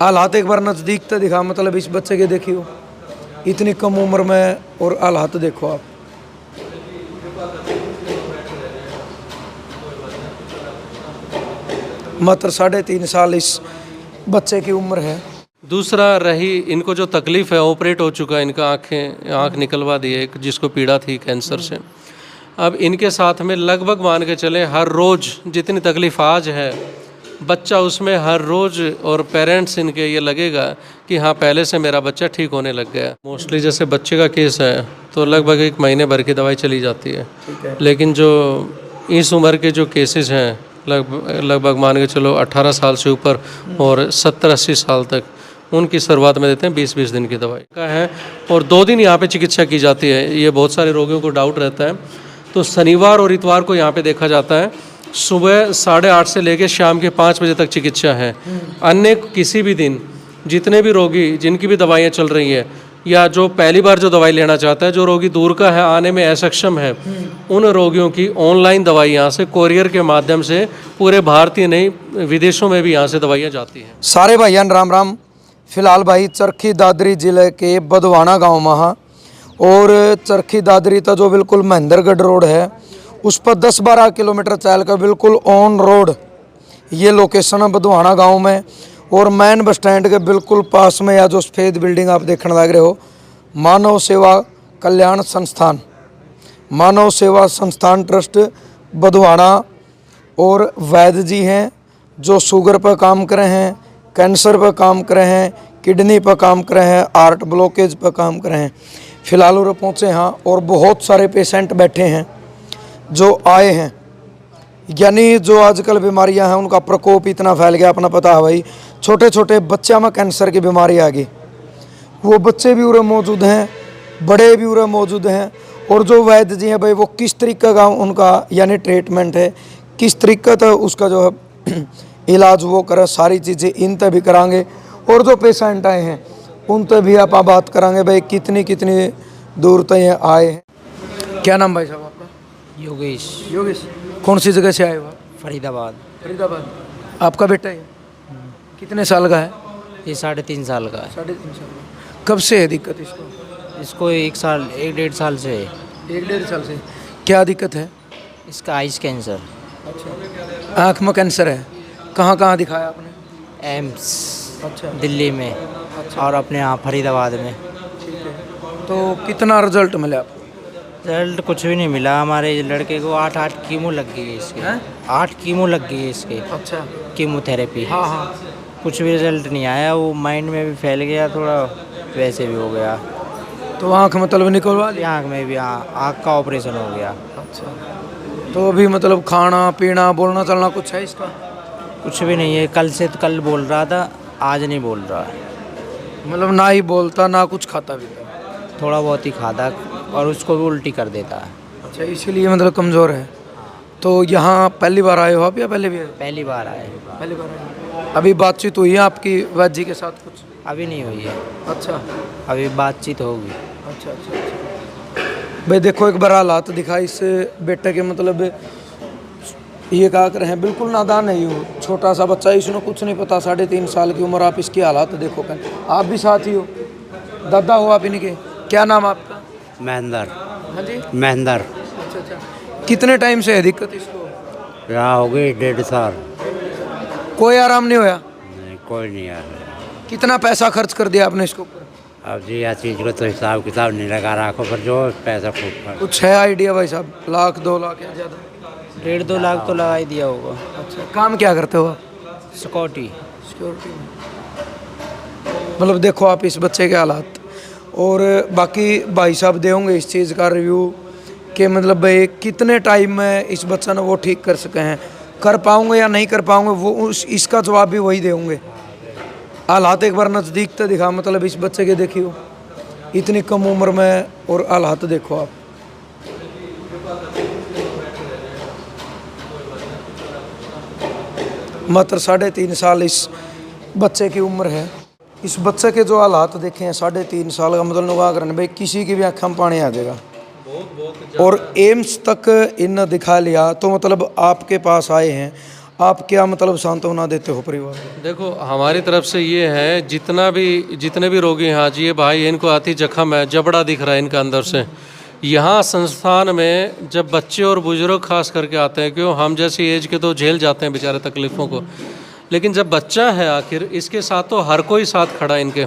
हालात एक बार नज़दीक से दिखा, मतलब इस बच्चे के देखियो, इतनी कम उम्र में, और हालात देखो आप। मात्र 3.5 साल इस बच्चे की उम्र है। दूसरा रही इनको जो तकलीफ़ है, ऑपरेट हो चुका है, इनका आँख निकलवा दी है, जिसको पीड़ा थी कैंसर से। अब इनके साथ में लगभग मान के चले हर रोज़ जितनी तकलीफ़ आज है, बच्चा उसमें हर रोज़, और पेरेंट्स इनके ये लगेगा कि हाँ पहले से मेरा बच्चा ठीक होने लग गया। मोस्टली जैसे बच्चे का केस है तो लगभग 1 महीने भर की दवाई चली जाती है, लेकिन जो इस उम्र के जो केसेस हैं लगभग मान के चलो 18 साल से ऊपर और 70-80 साल तक, उनकी शुरुआत में देते हैं 20-20 दिन की दवाई का है, और 2 दिन यहाँ पे चिकित्सा की जाती है। ये बहुत सारे रोगियों को डाउट रहता है, तो शनिवार और इतवार को यहाँ पे देखा जाता है। सुबह 8:30 से लेकर शाम के 5 बजे तक चिकित्सा है। अन्य किसी भी दिन जितने भी रोगी जिनकी भी दवाइयाँ चल रही हैं, या जो पहली बार जो दवाई लेना चाहता है, जो रोगी दूर का है, आने में असक्षम है, उन रोगियों की ऑनलाइन दवाई यहाँ से कोरियर के माध्यम से पूरे भारतीय नहीं विदेशों में भी यहाँ से दवाइयाँ जाती हैं। सारे भाइयान राम राम। फिलहाल भाई चरखी दादरी जिले के बधवाना गांव में हाँ, और चरखी दादरी तो जो बिल्कुल महेंद्रगढ़ रोड है, उस पर 10-12 किलोमीटर चल कर बिल्कुल ऑन रोड ये लोकेशन है बधवाना गांव में। और मेन बस स्टैंड के बिल्कुल पास में या जो सफ़ेद बिल्डिंग आप देखने लग रहे हो, मानव सेवा कल्याण संस्थान, मानव सेवा संस्थान ट्रस्ट बधवाना। और वैद्य जी हैं जो शुगर पर काम कर रहे हैं, कैंसर पर काम कर रहे हैं, किडनी पर काम कर रहे हैं, हार्ट ब्लॉकेज पर काम कर रहे हैं। फिलहाल वो पहुँचे हाँ, और बहुत सारे पेशेंट बैठे हैं जो आए हैं, यानी जो आजकल बीमारियां हैं उनका प्रकोप इतना फैल गया, अपना पता है भाई, छोटे छोटे बच्चा में कैंसर की बीमारी आ गई। वो बच्चे भी उरे मौजूद हैं, बड़े भी उरे मौजूद हैं। और जो वैद्य जी हैं भाई, वो किस तरीके का उनका यानी ट्रीटमेंट है, किस तरीके का उसका जो है इलाज वो करे, सारी चीज़ें इन तक भी करांगे। और जो पेशेंट आए हैं उन तक भी आप बात करांगे भाई, कितनी दूर तक ये आए हैं। क्या नाम भाई साहब आपका? योगेश। योगेश, कौन सी जगह से आए हो आप? फरीदाबाद। फरीदाबाद। आपका बेटा है? कितने साल का है? ये 3.5 साल का है। 3.5 साल का। कब से है दिक्कत इसको? इसको 1-1.5 साल से है। 1-1.5 साल से। क्या दिक्कत है? इसका आइस कैंसर। अच्छा, आँख में कैंसर है। कहाँ कहाँ दिखाया आपने? एम्स। अच्छा, दिल्ली में। अच्छा। और अपने यहाँ फरीदाबाद में। ठीक है, तो कितना रिजल्ट मिला आपको? रिजल्ट कुछ भी नहीं मिला। हमारे लड़के को 8 कीमो लग गई है इसके। हैं? 8 कीमो लग गई है इसके। अच्छा, कीमोथेरेपी। हाँ हाँ। कुछ भी रिजल्ट नहीं आया। वो माइंड में भी फैल गया थोड़ा, वैसे भी हो गया। तो आँख मतलब निकलवा ली? आँख में भी, आँख का ऑपरेशन हो गया। अच्छा, तो अभी मतलब खाना पीना बोलना चलना कुछ है इसका? कुछ भी नहीं है। कल बोल रहा था, आज नहीं बोल रहा है। मतलब ना ही बोलता ना कुछ खाता पीता? थोड़ा बहुत ही खाता, और उसको भी उल्टी कर देता है। अच्छा, इसीलिए मतलब कमज़ोर है। तो यहाँ पहली बार आए हो आप या पहले भी आए? पहली बार आए। पहली बार आए। अभी बातचीत हुई है आपकी वैद्य जी के साथ कुछ? अभी नहीं हुई है। अच्छा अभी बातचीत होगी। अच्छा अच्छा अच्छा। भाई देखो एक बार हालात दिखा इस बेटे के, मतलब ये क्या कर रहे हैं, बिल्कुल नादान है ये, छोटा सा बच्चा, इसने कुछ नहीं पता, 3.5 साल की उम्र। आप इसकी हालात देखो। आप भी साथी हो, दादा हो आप इनके। क्या नाम आपका? महेंद्र। हाँ जी, महेंद्र। अच्छा अच्छा। कितने टाइम से है दिक्कत इसको? यहाँ हो गई 1.5 साल। कोई आराम नहीं होया? नहीं, कोई नहीं आ रहा। कितना पैसा खर्च कर दिया आपने इसको? अब जी यह चीज़ को तो हिसाब किताब नहीं लगा रखो, पर जो पैसा खूब कुछ है आइडिया भाई साहब? 1-2 लाख या ज़्यादा? 1.5-2 लाख तो लगा ही दिया होगा। अच्छा, काम क्या करते हो आप? सिक्योरिटी। सिक्योरिटी में। मतलब देखो आप इस बच्चे के हालात, और बाकी भाई साहब देंगे इस चीज़ का रिव्यू कि मतलब भाई कितने टाइम में इस बच्चा ने वो ठीक कर सके हैं, कर पाऊँगे या नहीं कर पाऊँगे, वो इसका जवाब भी वही देंगे। हालात एक बार नज़दीक से दिखा, मतलब इस बच्चे के देखियो, इतनी कम उम्र में, और हालात देखो आप। मात्र 3.5 साल इस बच्चे की उम्र है। इस बच्चे के जो हालात देखे हैं, 3.5 साल का मतलब नुआ करने भाई, किसी की भी आँखों में पानी आ जाएगा। और एम्स तक इन दिखा लिया, तो मतलब आपके पास आए हैं, आप क्या मतलब सांत्वना देते हो परिवार को? देखो हमारी तरफ से ये है, जितने भी रोगी हैं आज, ये भाई इनको आती जख्म है, जबड़ा दिख रहा है इनका अंदर से। यहाँ संस्थान में जब बच्चे और बुजुर्ग खास करके आते हैं, क्यों हम जैसी एज के तो झेल जाते हैं बेचारे तकलीफ़ों को, लेकिन जब बच्चा है आखिर इसके साथ तो हर कोई साथ खड़ा है इनके।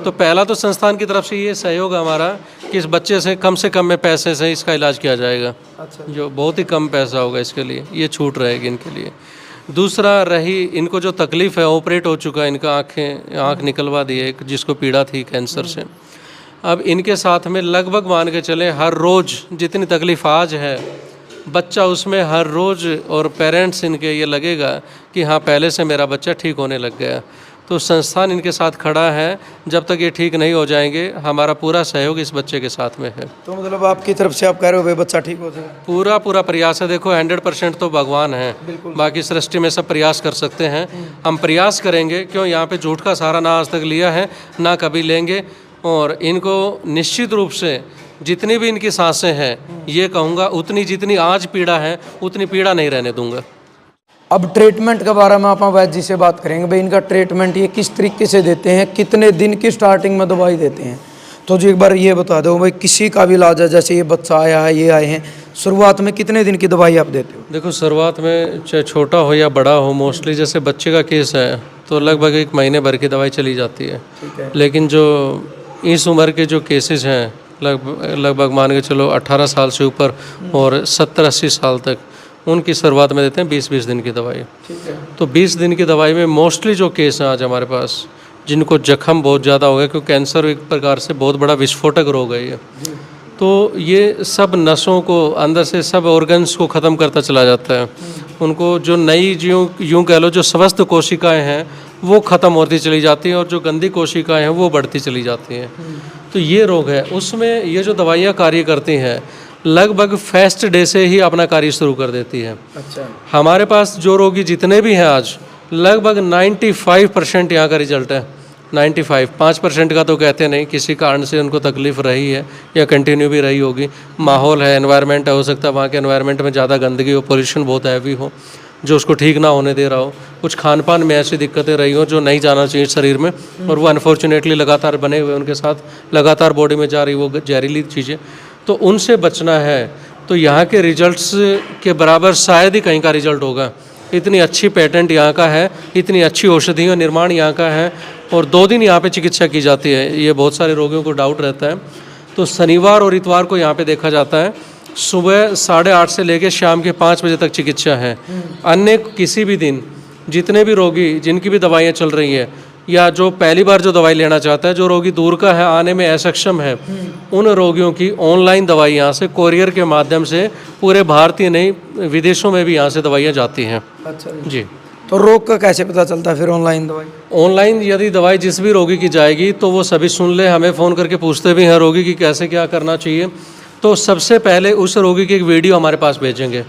तो पहला तो संस्थान की तरफ से ये सहयोग है हमारा कि इस बच्चे से कम में पैसे से इसका इलाज किया जाएगा। अच्छा। जो बहुत ही कम पैसा होगा इसके लिए, ये छूट रहेगी इनके लिए। दूसरा रही इनको जो तकलीफ़ है, ऑपरेट हो चुका है इनका, आँख निकलवा दी है, जिसको पीड़ा थी कैंसर से। अब इनके साथ में लगभग मान के चले हर रोज़ जितनी तकलीफ़ आज है, बच्चा उसमें हर रोज़, और पेरेंट्स इनके ये लगेगा कि हाँ पहले से मेरा बच्चा ठीक होने लग गया। तो संस्थान इनके साथ खड़ा है, जब तक ये ठीक नहीं हो जाएंगे हमारा पूरा सहयोग इस बच्चे के साथ में है। तो मतलब आपकी तरफ से आप कह रहे हो भाई बच्चा ठीक हो जाएगा? पूरा प्रयास है। देखो 100% तो भगवान है, बाकी सृष्टि में सब प्रयास कर सकते हैं। हम प्रयास करेंगे, क्यों यहाँ पे झूठ का सहारा ना आज तक लिया है, ना कभी लेंगे। और इनको निश्चित रूप से जितनी भी इनकी सांसें हैं, ये कहूँगा उतनी जितनी आज पीड़ा है उतनी पीड़ा नहीं रहने दूंगा। अब ट्रीटमेंट के बारे में आप वैद्य जी से बात करेंगे भाई, इनका ट्रीटमेंट ये किस तरीके से देते हैं, कितने दिन की स्टार्टिंग में दवाई देते हैं? तो जी एक बार ये बता दो भाई, किसी का भी इलाज है, जैसे ये बच्चा आया है, ये आए हैं, शुरुआत में कितने दिन की दवाई आप देते हो? देखो शुरुआत में चाहे छोटा हो या बड़ा हो, मोस्टली जैसे बच्चे का केस है तो लगभग 1 महीने भर की दवाई चली जाती है। लेकिन जो इस उम्र के जो केसेस हैं, लगभग मान के चलो 18 साल से ऊपर और 70-80 साल तक, उनकी शुरुआत में देते हैं 20-20 दिन की दवाई। तो 20 दिन की दवाई में मोस्टली जो केस हैं आज हमारे पास, जिनको जख्म बहुत ज़्यादा हो गया, क्योंकि कैंसर एक प्रकार से बहुत बड़ा विस्फोटक रोग है ये, तो ये सब नसों को अंदर से, सब ऑर्गन्स को ख़त्म करता चला जाता है। उनको जो नई यूँ कह लो जो स्वस्थ कोशिकाएं हैं वो ख़त्म होती चली जाती हैं, और जो गंदी कोशिकाएं हैं वो बढ़ती चली जाती हैं। तो ये रोग है, उसमें ये जो दवाइयाँ कार्य करती हैं लगभग फर्स्ट डे से ही अपना कार्य शुरू कर देती है। अच्छा। हमारे पास जो रोगी जितने भी हैं आज, लगभग 95% यहाँ का रिजल्ट है। 5% का तो कहते नहीं, किसी कारण से उनको तकलीफ़ रही है या कंटिन्यू भी रही होगी। माहौल है, एनवायरनमेंट है, हो सकता है वहाँ के एनवायरनमेंट में ज़्यादा गंदगी हो, पोल्यूशन बहुत हैवी हो, जो उसको ठीक ना होने दे रहा हो, कुछ खान पान में ऐसी दिक्कतें रही हो जो नहीं जाना चाहिए शरीर में, और वो अनफॉर्चुनेटली लगातार बने हुए उनके साथ लगातार बॉडी में जा रही वो जहरीली चीज़ें, तो उनसे बचना है। तो यहाँ के रिजल्ट्स के बराबर शायद ही कहीं का रिजल्ट होगा। इतनी अच्छी पेटेंट यहाँ का है, इतनी अच्छी औषधियों निर्माण यहाँ का है, और 2 दिन यहाँ पे चिकित्सा की जाती है। ये बहुत सारे रोगियों को डाउट रहता है। तो शनिवार और इतवार को यहाँ पे देखा जाता है, सुबह 8:30 से लेकर शाम के 5 बजे तक चिकित्सा है। अन्य किसी भी दिन जितने भी रोगी जिनकी भी दवाइयाँ चल रही हैं, या जो पहली बार जो दवाई लेना चाहता है, जो रोगी दूर का है, आने में असक्षम है, उन रोगियों की ऑनलाइन दवाई यहाँ से कोरियर के माध्यम से पूरे भारतीय नहीं विदेशों में भी यहाँ से दवाइयाँ जाती हैं। अच्छा जी। तो रोग का कैसे पता चलता है फिर ऑनलाइन दवाई? ऑनलाइन यदि दवाई जिस भी रोगी की जाएगी तो वो सभी सुन ले, हमें फ़ोन करके पूछते भी हैं रोगी की कैसे क्या करना चाहिए। तो सबसे पहले उस रोगी की एक वीडियो हमारे पास भेजेंगे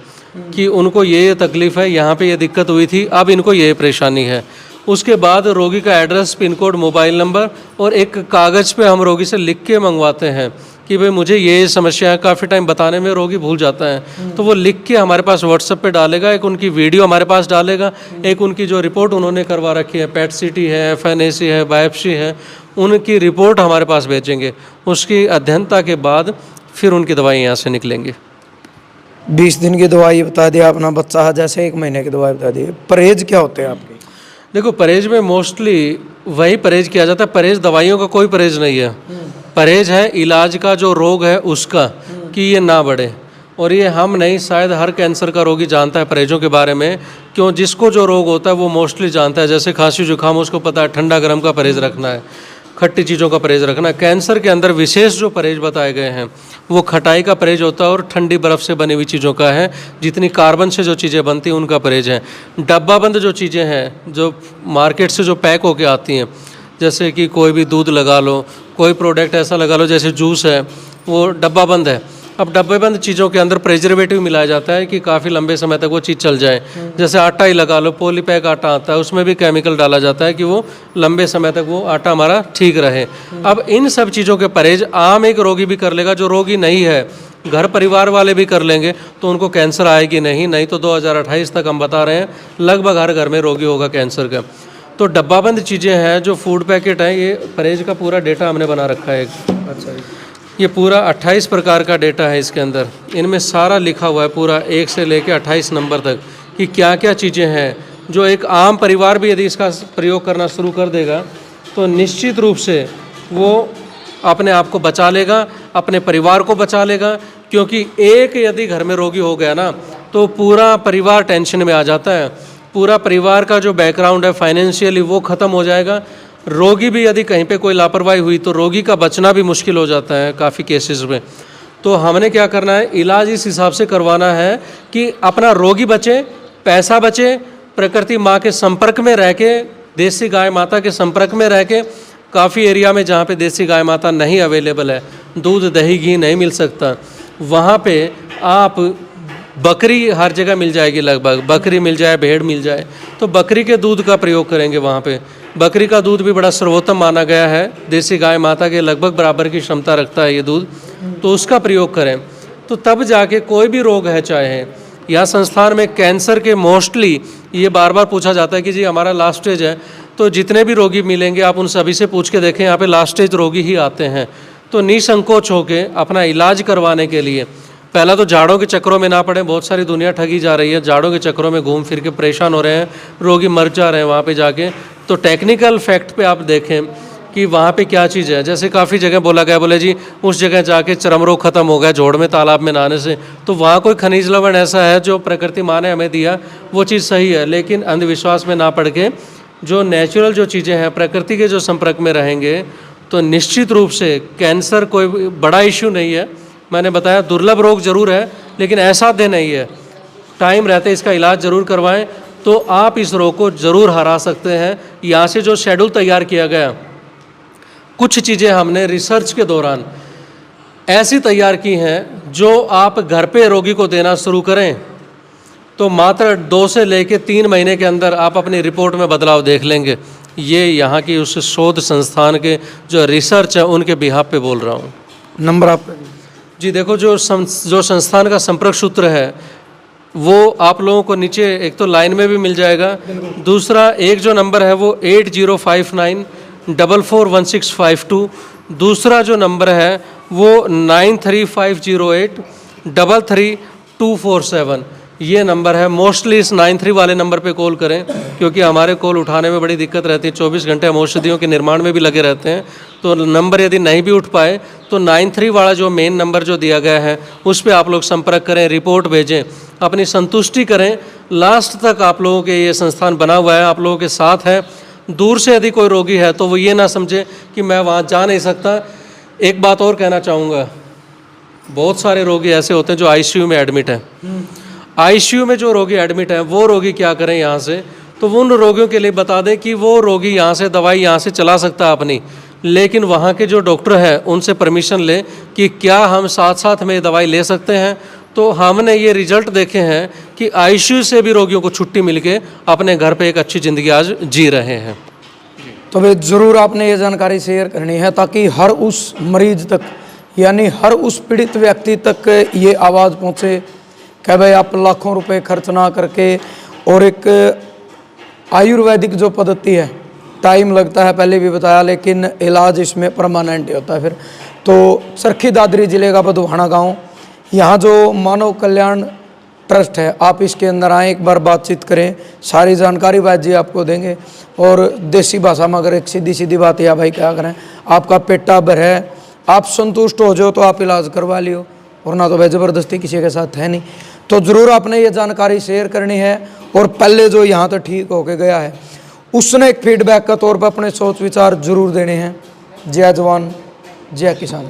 कि उनको ये तकलीफ़ है, यहाँ पे ये दिक्कत हुई थी, अब इनको ये परेशानी है। उसके बाद रोगी का address, pin code, mobile number और एक कागज़ पे हम रोगी से लिख के मंगवाते हैं कि भाई मुझे ये समस्या है। काफ़ी टाइम बताने में रोगी भूल जाता है, तो वो लिख के हमारे पास व्हाट्सएप पे डालेगा, एक उनकी वीडियो हमारे पास डालेगा, एक उनकी जो रिपोर्ट उन्होंने करवा रखी है, पेट सीटी है, FNAC है, बायोप्सी है, उनकी रिपोर्ट हमारे पास भेजेंगे। उसकी अध्ययनता के बाद फिर उनकी दवाई यहाँ से निकलेंगी। 20 दिन की दवाई बता दिया अपना, बच्चा है जैसे 1 महीने की दवाई बता दी। परहेज क्या होते हैं आपके? देखो परहेज में मोस्टली वही परहेज किया जाता है। परहेज दवाइयों का कोई परहेज नहीं है। परहेज है इलाज का, जो रोग है उसका, कि ये ना बढ़े। और ये हम नहीं, शायद हर कैंसर का रोगी जानता है परहेजों के बारे में, क्यों जिसको जो रोग होता है वो मोस्टली जानता है। जैसे खांसी जुकाम, उसको पता है ठंडा गर्म का परहेज रखना है, खट्टी चीज़ों का परहेज रखना है। कैंसर के अंदर विशेष जो परहेज बताए गए हैं वो खटाई का परहेज होता है और ठंडी बर्फ़ से बनी हुई चीज़ों का है। जितनी कार्बन से जो चीज़ें बनती हैं उनका परहेज है। डब्बाबंद जो चीज़ें हैं, जो मार्केट से जो पैक होके आती हैं, जैसे कि कोई भी दूध लगा लो, कोई प्रोडक्ट ऐसा लगा लो, जैसे जूस है वो डब्बाबंद है, अब डब्बेबंद चीज़ों के अंदर प्रेजर्वेटिव मिलाया जाता है कि काफ़ी लंबे समय तक वो चीज़ चल जाए। जैसे आटा ही लगा लो, पॉलीपैक आटा आता है, उसमें भी केमिकल डाला जाता है कि वो लंबे समय तक वो आटा हमारा ठीक रहे। अब इन सब चीज़ों के परहेज आम एक रोगी भी कर लेगा, जो रोगी नहीं है, घर परिवार वाले भी कर लेंगे तो उनको कैंसर आएगी नहीं तो 2028 तक हम बता रहे हैं लगभग हर घर में रोगी होगा कैंसर का। तो डब्बाबंद चीज़ें हैं, जो फूड पैकेट हैं, ये परहेज का पूरा डेटा हमने बना रखा है। अच्छा जी। ये पूरा 28 प्रकार का डेटा है इसके अंदर, इनमें सारा लिखा हुआ है पूरा 1 से लेकर 28 नंबर तक कि क्या क्या चीज़ें हैं, जो एक आम परिवार भी यदि इसका प्रयोग करना शुरू कर देगा तो निश्चित रूप से वो अपने आप को बचा लेगा, अपने परिवार को बचा लेगा। क्योंकि एक यदि घर में रोगी हो गया ना तो पूरा परिवार टेंशन में आ जाता है, पूरा परिवार का जो बैकग्राउंड है फाइनेंशियली वो ख़त्म हो जाएगा। रोगी भी यदि कहीं पे कोई लापरवाही हुई तो रोगी का बचना भी मुश्किल हो जाता है काफ़ी केसेस में। तो हमने क्या करना है, इलाज इस हिसाब से करवाना है कि अपना रोगी बचे, पैसा बचे, प्रकृति माँ के संपर्क में रह के, देसी गाय माता के संपर्क में रह के। काफ़ी एरिया में जहाँ पे देसी गाय माता नहीं अवेलेबल है, दूध दही घी नहीं मिल सकता, वहाँ पे आप बकरी हर जगह मिल जाएगी, लगभग बकरी मिल जाए, भेड़ मिल जाए, तो बकरी के दूध का प्रयोग करेंगे वहाँ पे। बकरी का दूध भी बड़ा सर्वोत्तम माना गया है, देसी गाय माता के लगभग बराबर की क्षमता रखता है ये दूध, तो उसका प्रयोग करें। तो तब जाके कोई भी रोग है, चाहे यहाँ संस्थान में कैंसर के मोस्टली ये बार बार पूछा जाता है कि जी हमारा लास्ट स्टेज है, तो जितने भी रोगी मिलेंगे आप उन सभी से पूछ के देखें, यहाँ पे लास्ट स्टेज रोगी ही आते हैं। तो निसंकोच होके अपना इलाज करवाने के लिए पहला तो झाड़ों के चक्रों में ना पड़े, बहुत सारी दुनिया ठगी जा रही है, झाड़ों के चक्रों में घूम फिर के परेशान हो रहे हैं, रोगी मर जा रहे हैं वहाँ पे जाके। तो टेक्निकल फैक्ट पे आप देखें कि वहाँ पे क्या चीज़ है। जैसे काफ़ी जगह बोला गया, बोले जी उस जगह जाके चर्म रोग खत्म हो गया जोड़ में तालाब में नहाने से, तो वहाँ कोई खनिज लवण ऐसा है जो प्रकृति माँ ने हमें दिया, वो चीज़ सही है। लेकिन अंधविश्वास में ना पड़ के जो नेचुरल जो चीज़ें हैं, प्रकृति के जो संपर्क में रहेंगे तो निश्चित रूप से कैंसर कोई बड़ा इश्यू नहीं है। मैंने बताया दुर्लभ रोग जरूर है लेकिन असाध्य नहीं है, टाइम रहते इसका इलाज ज़रूर करवाएं तो आप इस रोग को ज़रूर हरा सकते हैं। यहाँ से जो शेड्यूल तैयार किया गया, कुछ चीज़ें हमने रिसर्च के दौरान ऐसी तैयार की हैं जो आप घर पे रोगी को देना शुरू करें तो मात्र 2 से लेकर 3 महीने के अंदर आप अपनी रिपोर्ट में बदलाव देख लेंगे। ये यहाँ की उस शोध संस्थान के जो रिसर्च है उनके बिहाफ पे बोल रहा हूँ। नंबर आपका जी देखो, जो संस्थान का संपर्क सूत्र है वो आप लोगों को नीचे एक तो लाइन में भी मिल जाएगा, दूसरा एक जो नंबर है वो 8059441652, दूसरा जो नंबर है वो 9350833247, ये नंबर है। मोस्टली इस 93 वाले नंबर पे कॉल करें क्योंकि हमारे कॉल उठाने में बड़ी दिक्कत रहती है, 24 घंटे हम औषधियों के निर्माण में भी लगे रहते हैं। तो नंबर यदि नहीं भी उठ पाए तो 93 वाला जो मेन नंबर जो दिया गया है उस पर आप लोग संपर्क करें, रिपोर्ट भेजें, अपनी संतुष्टि करें। लास्ट तक आप लोगों के ये संस्थान बना हुआ है, आप लोगों के साथ है। दूर से यदि कोई रोगी है तो वो ये ना समझे कि मैं वहाँ जा नहीं सकता। एक बात और कहना चाहूँगा, बहुत सारे रोगी ऐसे होते हैं जो ICU में एडमिट हैं। ICU में जो रोगी एडमिट है वो रोगी क्या करें यहाँ से, तो वो उन रोगियों के लिए बता दें कि वो रोगी यहाँ से दवाई यहाँ से चला सकता है अपनी, लेकिन वहाँ के जो डॉक्टर हैं उनसे परमिशन ले कि क्या हम साथ साथ में दवाई ले सकते हैं। तो हमने ये रिजल्ट देखे हैं कि ICU से भी रोगियों को छुट्टी मिल के अपने घर पे एक अच्छी ज़िंदगी आज जी रहे हैं। तो वे ज़रूर आपने ये जानकारी शेयर करनी है ताकि हर उस मरीज तक, यानी हर उस पीड़ित व्यक्ति तक ये आवाज़ पहुँचे कि भाई आप लाखों रुपए खर्च ना करके, और एक आयुर्वेदिक जो पद्धति है टाइम लगता है पहले भी बताया, लेकिन इलाज इसमें परमानेंट होता है। फिर तो चरखी दादरी जिले का बधवाना गांव, यहाँ जो मानव कल्याण ट्रस्ट है, आप इसके अंदर आएँ, एक बार बातचीत करें, सारी जानकारी बात जी आपको देंगे। और देसी भाषा में अगर एक सीधी सीधी बात या भाई क्या करें, आपका पेटा भर है, आप संतुष्ट हो जाओ तो आप इलाज करवा लियो, और ना तो भाई ज़बरदस्ती किसी के साथ है नहीं। तो ज़रूर आपने ये जानकारी शेयर करनी है। और पहले जो यहाँ तो ठीक होके गया है उसने एक फीडबैक का तौर पर अपने सोच विचार जरूर देने हैं। जय जवान जय किसान।